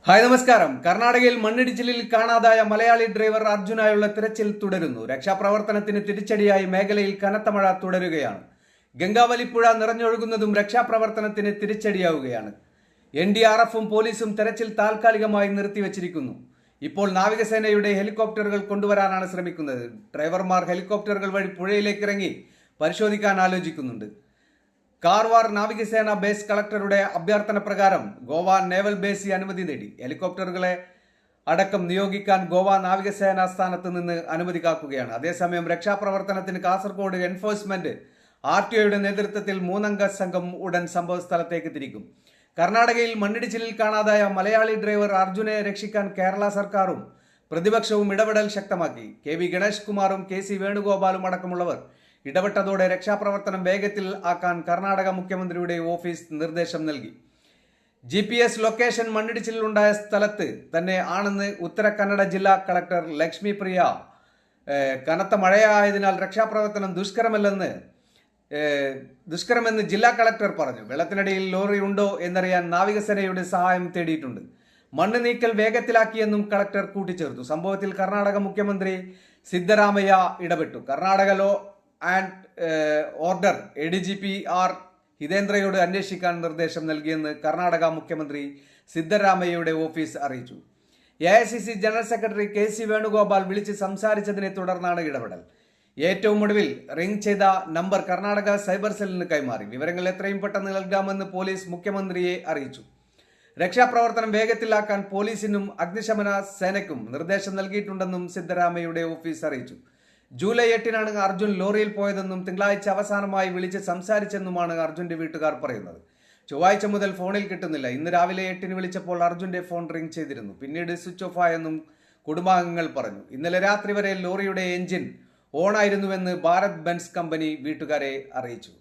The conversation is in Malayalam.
ഹായ് നമസ്കാരം. കർണാടകയിൽ മണ്ണിടിച്ചിലിൽ കാണാതായ മലയാളി ഡ്രൈവർ അർജുനായുള്ള തിരച്ചിൽ തുടരുന്നു. രക്ഷാപ്രവർത്തനത്തിന് തിരിച്ചടിയായി മേഖലയിൽ കനത്ത മഴ തുടരുകയാണ്. ഗംഗാവലിപ്പുഴ നിറഞ്ഞൊഴുകുന്നതും രക്ഷാപ്രവർത്തനത്തിന് തിരിച്ചടിയാവുകയാണ്. NDRFും പോലീസും തെരച്ചിൽ താൽക്കാലികമായി നിർത്തിവച്ചിരിക്കുന്നു. ഇപ്പോൾ നാവികസേനയുടെ ഹെലികോപ്റ്ററുകൾ കൊണ്ടുവരാനാണ് ശ്രമിക്കുന്നത്. ഡ്രൈവർമാർ ഹെലികോപ്റ്ററുകൾ വഴി പുഴയിലേക്ക് ഇറങ്ങി പരിശോധിക്കാൻ ആലോചിക്കുന്നുണ്ട്. കാർവാർ നാവികസേന ബേസ് കളക്ടറുടെ അഭ്യർത്ഥന പ്രകാരം ഗോവ നേവൽ ബേസ് അനുമതി നേടി. ഹെലികോപ്റ്ററുകളെ അടക്കം നിയോഗിക്കാൻ ഗോവ നാവികസേന ആസ്ഥാനത്ത് നിന്ന് അനുമതി കാക്കുകയാണ്. അതേസമയം രക്ഷാപ്രവർത്തനത്തിന് കാസർഗോഡ് എൻഫോഴ്സ്മെന്റ് RTOയുടെ നേതൃത്വത്തിൽ 3-അംഗ സംഘം ഉടൻ സംഭവ സ്ഥലത്തേക്ക് തിരിക്കും. കർണാടകയിൽ മണ്ണിടിച്ചിലിൽ കാണാതായ മലയാളി ഡ്രൈവർ അർജുനെ രക്ഷിക്കാൻ കേരള സർക്കാരും പ്രതിപക്ഷവും ഇടപെടൽ ശക്തമാക്കി. KV ഗണേഷ് കുമാറും KC വേണുഗോപാലും അടക്കമുള്ളവർ ഇടപെട്ടതോടെ രക്ഷാപ്രവർത്തനം വേഗത്തിൽ ആക്കാൻ കർണാടക മുഖ്യമന്ത്രിയുടെ ഓഫീസ് നിർദ്ദേശം നൽകി. GPS ലൊക്കേഷൻ മണ്ണിടിച്ചിലുണ്ടായ സ്ഥലത്ത് തന്നെ ആണെന്ന് ഉത്തര കന്നഡ ജില്ലാ കളക്ടർ ലക്ഷ്മി പ്രിയ കനത്ത മഴയായതിനാൽ രക്ഷാപ്രവർത്തനം ദുഷ്കരമെന്ന് ജില്ലാ കളക്ടർ പറഞ്ഞു. വെള്ളത്തിനടിയിൽ ലോറി ഉണ്ടോ എന്നറിയാൻ നാവികസേനയുടെ സഹായം തേടിയിട്ടുണ്ട്. മണ്ണ് നീക്കൽ വേഗത്തിലാക്കിയെന്നും കളക്ടർ കൂട്ടിച്ചേർത്തു. സംഭവത്തിൽ കർണാടക മുഖ്യമന്ത്രി സിദ്ധരാമയ്യ ഇടപെട്ടു. Karnataka law and order ADGP R ഹിതേന്ദ്രയോട് അന്വേഷിക്കാൻ നിർദ്ദേശം നൽകിയെന്ന് കർണാടക മുഖ്യമന്ത്രി സിദ്ധരാമയ്യയുടെ ഓഫീസ് അറിയിച്ചു. AICC general secretary KC Venugopal വിളിച്ച് സംസാരിച്ചതിനെ തുടർന്നാണ് ഇടപെടൽ. ഏറ്റവും ഒടുവിൽ റിംഗ് ചെയ്ത നമ്പർ കർണാടക സൈബർ സെല്ലിന് കൈമാറി. വിവരങ്ങൾ എത്രയും പെട്ടെന്ന് നൽകാമെന്ന് പോലീസ് മുഖ്യമന്ത്രിയെ അറിയിച്ചു. രക്ഷാപ്രവർത്തനം വേഗത്തിലാക്കാൻ പോലീസിനും അഗ്നിശമന സേനയ്ക്കും നിർദ്ദേശം നൽകിയിട്ടുണ്ടെന്നും സിദ്ധരാമയ്യയുടെ ഓഫീസ് അറിയിച്ചു. ജൂലൈ 8-നാണ് അർജുൻ ലോറിയിൽ പോയതെന്നും തിങ്കളാഴ്ച അവസാനമായി വിളിച്ച് സംസാരിച്ചെന്നുമാണ് അർജുന്റെ വീട്ടുകാർ പറയുന്നത്. ചൊവ്വാഴ്ച മുതൽ ഫോണിൽ കിട്ടുന്നില്ല. ഇന്ന് രാവിലെ 8-ന് വിളിച്ചപ്പോൾ അർജുന്റെ ഫോൺ റിംഗ് ചെയ്തിരുന്നു. പിന്നീട് സ്വിച്ച് ഓഫ് ആയെന്നും കുടുംബാംഗങ്ങൾ പറഞ്ഞു. ഇന്നലെ രാത്രി വരെ ലോറിയുടെ എഞ്ചിൻ ഓണായിരുന്നുവെന്ന് ഭാരത് ബെൻസ് കമ്പനി വീട്ടുകാരെ അറിയിച്ചു.